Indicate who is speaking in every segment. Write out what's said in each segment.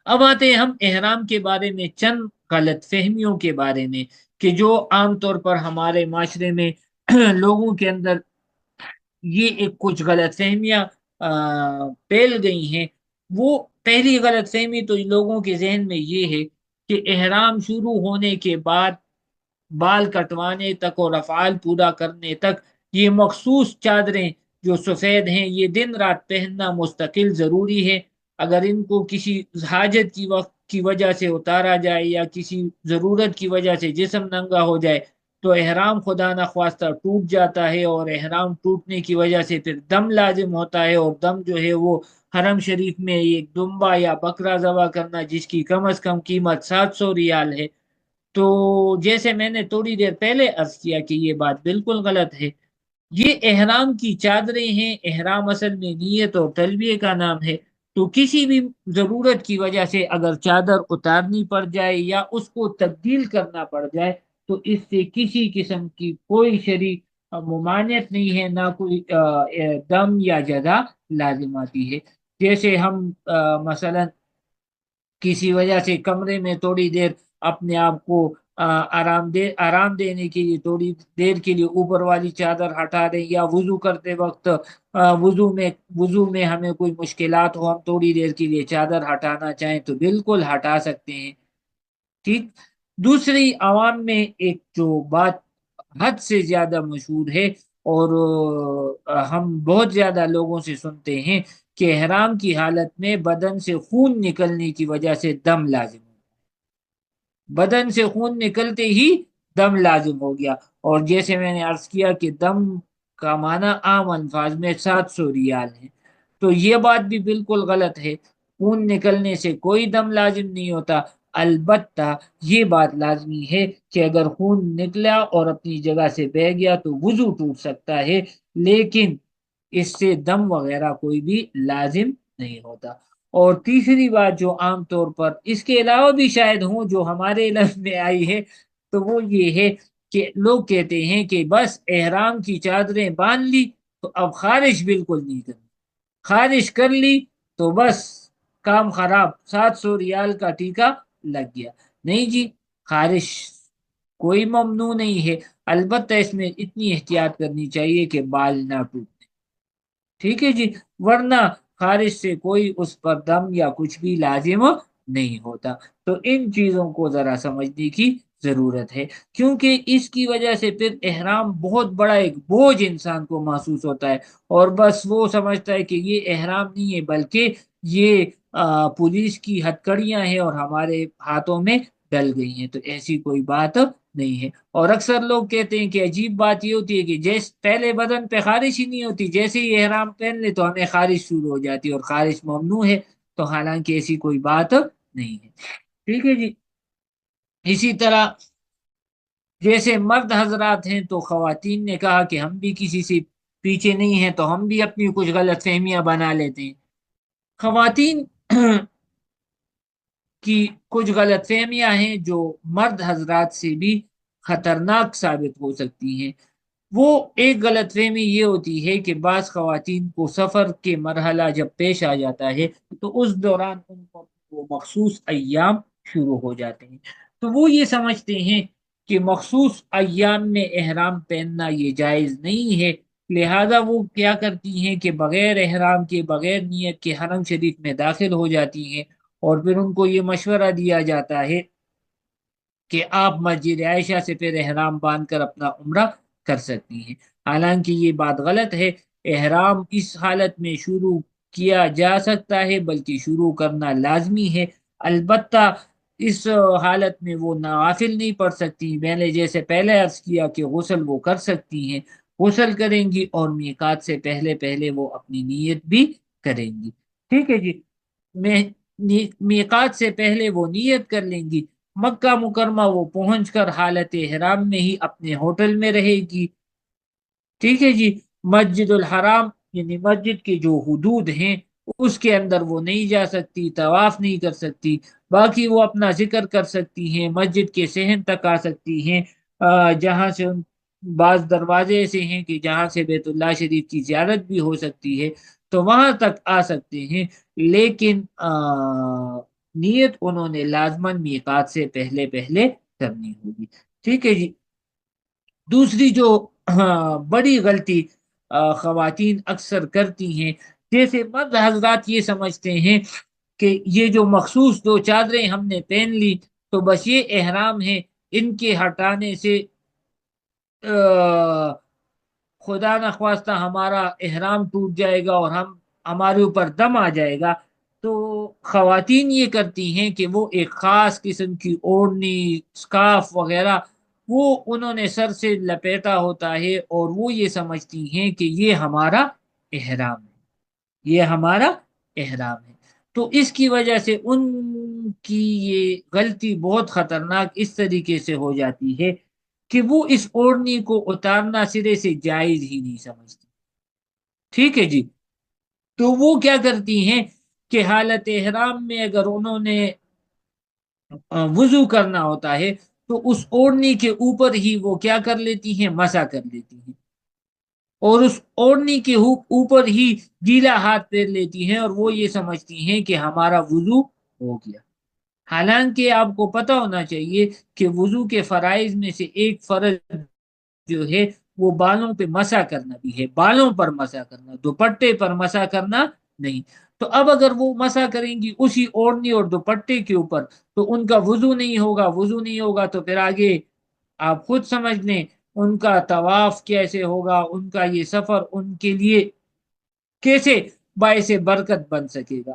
Speaker 1: اب آتے ہیں ہم احرام کے بارے میں چند غلط فہمیوں کے بارے میں، کہ جو عام طور پر ہمارے معاشرے میں لوگوں کے اندر یہ ایک کچھ غلط فہمیاں پھیل گئی ہیں۔ وہ پہلی غلط فہمی تو ان لوگوں کے ذہن میں یہ ہے کہ احرام شروع ہونے کے بعد بال کٹوانے تک اور افعال پورا کرنے تک یہ مخصوص چادریں جو سفید ہیں یہ دن رات پہننا مستقل ضروری ہے۔ اگر ان کو کسی حاجت کی وقت کی وجہ سے اتارا جائے یا کسی ضرورت کی وجہ سے جسم ننگا ہو جائے تو احرام خدا نخواستہ ٹوٹ جاتا ہے، اور احرام ٹوٹنے کی وجہ سے پھر دم لازم ہوتا ہے، اور دم جو ہے وہ حرم شریف میں ایک دمبا یا بکرا ذبح کرنا جس کی کم از کم قیمت 700 ریال ہے۔ تو جیسے میں نے تھوڑی دیر پہلے عرض کیا کہ یہ بات بالکل غلط ہے۔ یہ احرام کی چادریں ہیں، احرام اصل میں نیت اور تلبیہ کا نام ہے۔ تو کسی بھی ضرورت کی وجہ سے اگر چادر اتارنی پڑ جائے یا اس کو تبدیل کرنا پڑ جائے تو اس سے کسی قسم کی کوئی شرعی ممانعت نہیں ہے، نہ کوئی دم یا جزا لازم آتی ہے۔ جیسے ہم مثلا کسی وجہ سے کمرے میں تھوڑی دیر اپنے آپ کو آرام دینے کے لیے تھوڑی دیر کے لیے اوپر والی چادر ہٹا دیں، یا وضو کرتے وقت وضو میں ہمیں کوئی مشکلات ہو، ہم تھوڑی دیر کے لیے چادر ہٹانا چاہیں تو بالکل ہٹا سکتے ہیں۔ ٹھیک۔ دوسری، عوام میں ایک جو بات حد سے زیادہ مشہور ہے اور ہم بہت زیادہ لوگوں سے سنتے ہیں کہ احرام کی حالت میں بدن سے خون نکلنے کی وجہ سے دم لازم ہے۔ بدن سے خون نکلتے ہی دم لازم ہو گیا، اور جیسے میں نے عرض کیا کہ دم کا معنی عام الفاظ میں 700 ریال ہے۔ تو یہ بات بھی بالکل غلط ہے، خون نکلنے سے کوئی دم لازم نہیں ہوتا۔ البتہ یہ بات لازمی ہے کہ اگر خون نکلا اور اپنی جگہ سے بہہ گیا تو وضو ٹوٹ سکتا ہے، لیکن اس سے دم وغیرہ کوئی بھی لازم نہیں ہوتا۔ اور تیسری بات جو عام طور پر اس کے علاوہ بھی شاید ہوں جو ہمارے علم میں آئی ہے، تو وہ یہ ہے کہ لوگ کہتے ہیں کہ بس احرام کی چادریں باندھ لی تو اب خارش بالکل نہیں کرنی، خارش کر لی تو بس کام خراب، 700 ریال کا ٹیکہ لگ گیا۔ نہیں جی، خارش کوئی ممنوع نہیں ہے، البتہ اس میں اتنی احتیاط کرنی چاہیے کہ بال نہ ٹوٹے۔ ٹھیک ہے جی، ورنہ خارج سے کوئی اس پر دم یا کچھ بھی لازم نہیں ہوتا۔ تو ان چیزوں کو ذرا سمجھنے کی ضرورت ہے، کیونکہ اس کی وجہ سے پھر احرام بہت بڑا ایک بوجھ انسان کو محسوس ہوتا ہے، اور بس وہ سمجھتا ہے کہ یہ احرام نہیں ہے بلکہ یہ پولیس کی ہتکڑیاں ہیں اور ہمارے ہاتھوں میں ڈل گئی ہیں۔ تو ایسی کوئی بات نہیں ہے۔ اور اکثر لوگ کہتے ہیں کہ عجیب بات یہ ہوتی ہے کہ جیسے پہلے بدن پہ خارش ہی نہیں ہوتی، جیسے ہی احرام پہن لے تو ہمیں خارش شروع ہو جاتی ہے اور خارش ممنوع ہے، تو حالانکہ ایسی کوئی بات نہیں ہے۔ ٹھیک ہے جی۔ اسی طرح جیسے مرد حضرات ہیں تو خواتین نے کہا کہ ہم بھی کسی سے پیچھے نہیں ہیں تو ہم بھی اپنی کچھ غلط فہمیاں بنا لیتے ہیں۔ خواتین کی کچھ غلط فہمیاں ہیں جو مرد حضرات سے بھی خطرناک ثابت ہو سکتی ہیں۔ وہ ایک غلط فہمی یہ ہوتی ہے کہ بعض خواتین کو سفر کے مرحلہ جب پیش آ جاتا ہے تو اس دوران ان کو وہ مخصوص ایام شروع ہو جاتے ہیں، تو وہ یہ سمجھتے ہیں کہ مخصوص ایام میں احرام پہننا یہ جائز نہیں ہے، لہذا وہ کیا کرتی ہیں کہ بغیر احرام کے بغیر نیت کے حرم شریف میں داخل ہو جاتی ہیں، اور پھر ان کو یہ مشورہ دیا جاتا ہے کہ آپ مسجد عائشہ سے پھر احرام باندھ کر اپنا عمرہ کر سکتی ہیں۔ حالانکہ یہ بات غلط ہے، احرام اس حالت میں شروع کیا جا سکتا ہے بلکہ شروع کرنا لازمی ہے۔ البتہ اس حالت میں وہ نوافل نہیں پڑھ سکتی، میں نے جیسے پہلے عرض کیا کہ غسل وہ کر سکتی ہیں، غسل کریں گی اور میقات سے پہلے پہلے وہ اپنی نیت بھی کریں گی۔ ٹھیک ہے جی، میں میقات سے پہلے وہ نیت کر لیں گی، مکہ مکرمہ وہ پہنچ کر حالت احرام میں ہی اپنے ہوٹل میں رہے گی۔ ٹھیک ہے جی، مسجد الحرام یعنی مسجد کے جو حدود ہیں اس کے اندر وہ نہیں جا سکتی، طواف نہیں کر سکتی، باقی وہ اپنا ذکر کر سکتی ہیں، مسجد کے صحن تک آ سکتی ہیں، جہاں سے بعض دروازے ایسے ہیں کہ جہاں سے بیت اللہ شریف کی زیارت بھی ہو سکتی ہے، تو وہاں تک آ سکتے ہیں، لیکن نیت انہوں نے لازمن میقات سے پہلے پہلے کرنی ہوگی۔ ٹھیک ہے جی۔ دوسری جو بڑی غلطی خواتین اکثر کرتی ہیں، جیسے مرد حضرات یہ سمجھتے ہیں کہ یہ جو مخصوص دو چادریں ہم نے پہن لی تو بس یہ احرام ہے، ان کے ہٹانے سے خدا نخواستہ ہمارا احرام ٹوٹ جائے گا اور ہمارے اوپر دم آ جائے گا۔ تو خواتین یہ کرتی ہیں کہ وہ ایک خاص قسم کی اوڑھنی، سکارف وغیرہ وہ انہوں نے سر سے لپیٹا ہوتا ہے، اور وہ یہ سمجھتی ہیں کہ یہ ہمارا احرام ہے، یہ ہمارا احرام ہے۔ تو اس کی وجہ سے ان کی یہ غلطی بہت خطرناک اس طریقے سے ہو جاتی ہے کہ وہ اس اوڑھنی کو اتارنا سرے سے جائز ہی نہیں سمجھتی۔ ٹھیک ہے جی۔ تو وہ کیا کرتی ہیں کہ حالت احرام میں اگر انہوں نے وضو کرنا ہوتا ہے تو اس اوڑھنی کے اوپر ہی وہ کیا کر لیتی ہیں، مسح کر لیتی ہیں، اور اس اوڑھنی کے اوپر ہی گیلا ہاتھ پھیر لیتی ہیں، اور وہ یہ سمجھتی ہیں کہ ہمارا وضو ہو گیا۔ حالانکہ آپ کو پتا ہونا چاہیے کہ وضو کے فرائض میں سے ایک فرض جو ہے وہ بالوں پہ مسح کرنا بھی ہے، بالوں پر مسح کرنا، دوپٹے پر مسح کرنا نہیں۔ تو اب اگر وہ مسح کریں گی اسی اوڑھنی اور دوپٹے کے اوپر تو ان کا وضو نہیں ہوگا، وضو نہیں ہوگا تو پھر آگے آپ خود سمجھ لیں ان کا طواف کیسے ہوگا، ان کا یہ سفر ان کے لیے کیسے باعث برکت بن سکے گا۔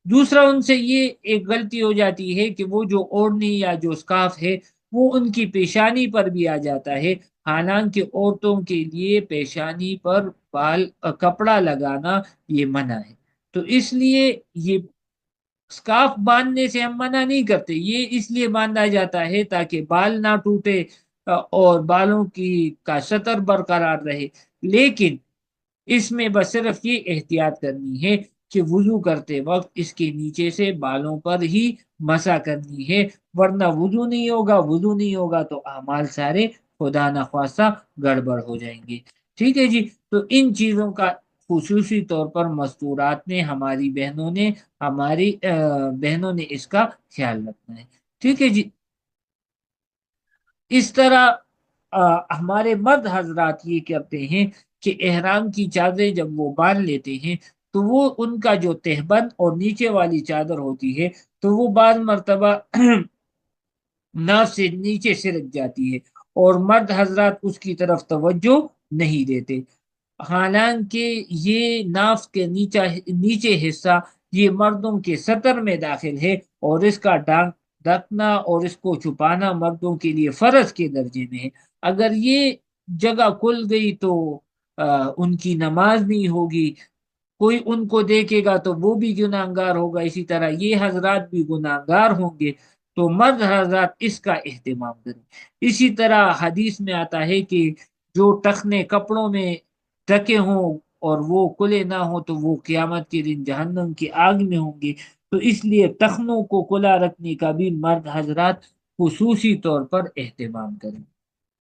Speaker 1: دوسرا ان سے یہ ایک غلطی ہو جاتی ہے کہ وہ جو اوڑھنی یا جو اسکارف ہے وہ ان کی پیشانی پر بھی آ جاتا ہے، حالانکہ عورتوں کے لیے پیشانی پر کپڑا لگانا یہ منع ہے۔ تو اس لیے یہ اسکارف باندھنے سے ہم منع نہیں کرتے، یہ اس لیے باندھا جاتا ہے تاکہ بال نہ ٹوٹے اور بالوں کی کا سطر برقرار رہے، لیکن اس میں بس صرف یہ احتیاط کرنی ہے کہ وضو کرتے وقت اس کے نیچے سے بالوں پر ہی مسح کرنی ہے، ورنہ وضو نہیں ہوگا، وضو نہیں ہوگا تو اعمال سارے خدا نخواستہ گڑبڑ ہو جائیں گے۔ ٹھیک ہے جی۔ تو ان چیزوں کا خصوصی طور پر مستورات نے ہماری بہنوں نے اس کا خیال رکھنا ہے۔ ٹھیک ہے جی۔ اس طرح ہمارے مرد حضرات یہ کرتے ہیں کہ احرام کی چادریں جب وہ باندھ لیتے ہیں تو وہ ان کا جو تہبند اور نیچے والی چادر ہوتی ہے تو وہ بعض مرتبہ ناف سے نیچے سرک جاتی ہے، اور مرد حضرات اس کی طرف توجہ نہیں دیتے، حالانکہ یہ ناف کے نیچے حصہ یہ مردوں کے سطر میں داخل ہے، اور اس کا ڈھکنا اور اس کو چھپانا مردوں کے لیے فرض کے درجے میں ہے۔ اگر یہ جگہ کھل گئی تو ان کی نماز نہیں ہوگی، کوئی ان کو دیکھے گا تو وہ بھی گناہگار ہوگا، اسی طرح یہ حضرات بھی گناہگار ہوں گے۔ تو مرد حضرات اس کا اہتمام کریں۔ اسی طرح حدیث میں آتا ہے کہ جو ٹخنے کپڑوں میں ڈھکے ہوں اور وہ کھلے نہ ہوں تو وہ قیامت کے دن جہنم کی آگ میں ہوں گے۔ تو اس لیے ٹخنوں کو کھلا رکھنے کا بھی مرد حضرات خصوصی طور پر اہتمام کریں۔